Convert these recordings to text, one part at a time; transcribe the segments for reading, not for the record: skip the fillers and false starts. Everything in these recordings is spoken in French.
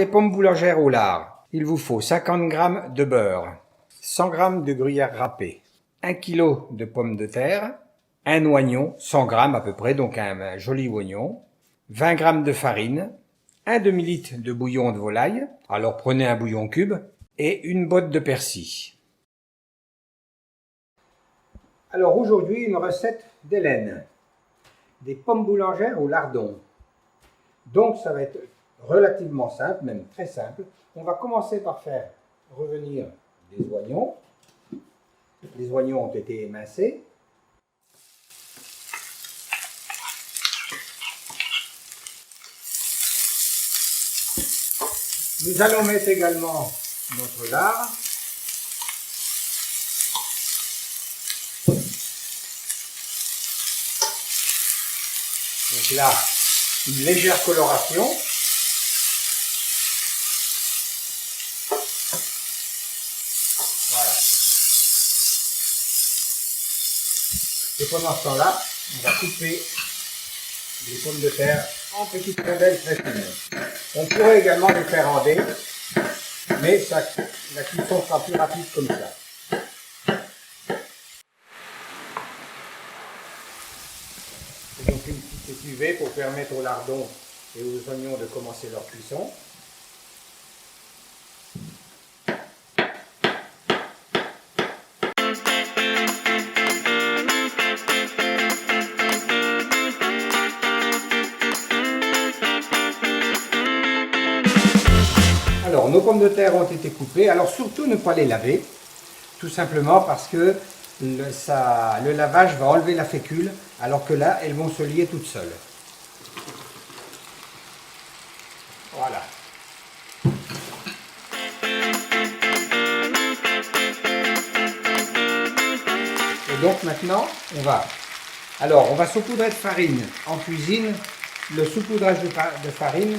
des pommes boulangères au lard, il vous faut 50 g de beurre, 100 g de gruyère râpée, 1 kg de pommes de terre, un oignon, 100 g à peu près, donc un joli oignon, 20 g de farine, un demi-litre de bouillon de volaille, alors prenez un bouillon cube, et une botte de persil. Alors aujourd'hui, une recette d'Hélène, des pommes boulangères au lardon. Donc ça va être relativement simple, même très simple. On va commencer par faire revenir des oignons. Les oignons ont été émincés. Nous allons mettre également notre lard. Donc là, une légère coloration. Voilà. Et pendant ce temps-là, on va couper les pommes de terre en petites rondelles très fines. On pourrait également les faire en dés, mais la cuisson sera plus rapide comme ça. Et donc une petite étuvée pour permettre au lardon et aux oignons de commencer leur cuisson. Alors, nos pommes de terre ont été coupées. Alors, surtout ne pas les laver, tout simplement parce que le lavage va enlever la fécule, alors que là, elles vont se lier toutes seules. Voilà. Et donc maintenant, on va saupoudrer de farine. En cuisine, le saupoudrage de farine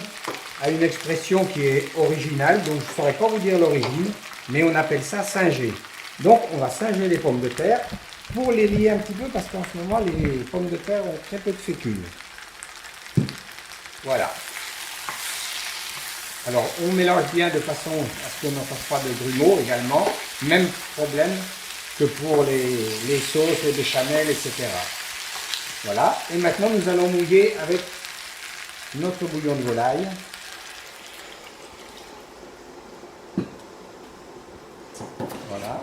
a une expression qui est originale, donc je ne saurais pas vous dire l'origine, mais on appelle ça singer. Donc on va singer les pommes de terre pour les lier un petit peu, parce qu'en ce moment les pommes de terre ont très peu de fécule. Voilà. Alors on mélange bien de façon à ce qu'on n'en fasse pas de grumeaux également. Même problème que pour les sauces, les béchamel, etc. Voilà. Et maintenant nous allons mouiller avec notre bouillon de volaille. Voilà.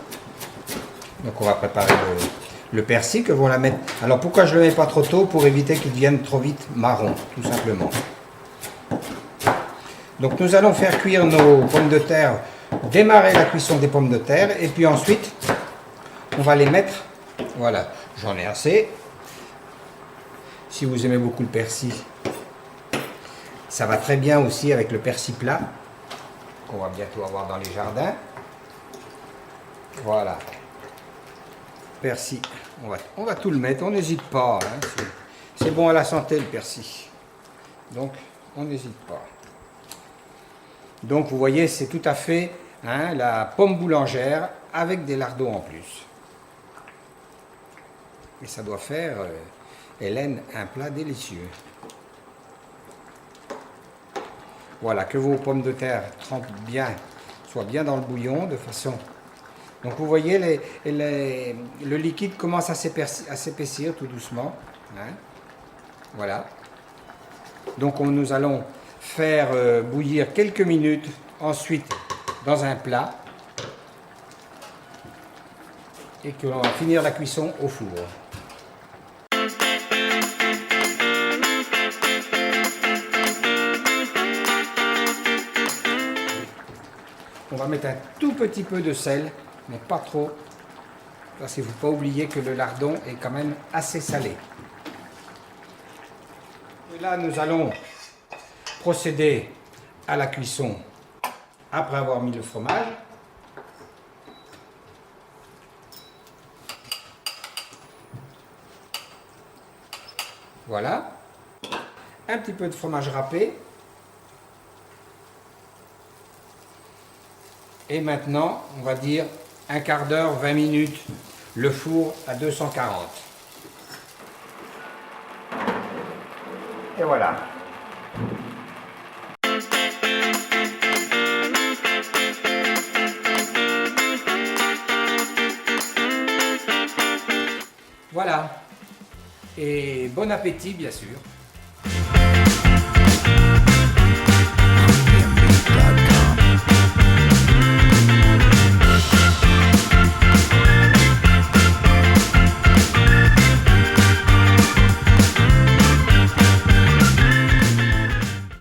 Donc on va préparer le persil que vont la mettre. Alors pourquoi je ne le mets pas trop tôt? Pour éviter qu'il devienne trop vite marron, tout simplement. Donc nous allons faire cuire nos pommes de terre, démarrer la cuisson des pommes de terre, et puis ensuite on va les mettre. Voilà, j'en ai assez. Si vous aimez beaucoup le persil, ça va très bien aussi avec le persil plat qu'on va bientôt avoir dans les jardins. Voilà. Persil, on va tout le mettre, on n'hésite pas. Hein. C'est bon à la santé le persil. Donc, on n'hésite pas. Donc, vous voyez, c'est tout à fait la pomme boulangère avec des lardons en plus. Et ça doit faire, Hélène, un plat délicieux. Voilà, que vos pommes de terre trempent bien, soient bien dans le bouillon, de façon... Donc vous voyez, le liquide commence à s'épaissir tout doucement. Hein. Voilà. Donc nous allons faire bouillir quelques minutes, ensuite dans un plat. Et que l'on va finir la cuisson au four. On va mettre un tout petit peu de sel, mais pas trop, parce qu'il ne faut pas oublier que le lardon est quand même assez salé. Et là, nous allons procéder à la cuisson après avoir mis le fromage. Voilà. Un petit peu de fromage râpé. Et maintenant, on va dire un quart d'heure, 20 minutes, le four à 240. Et voilà. Voilà. Et bon appétit, bien sûr.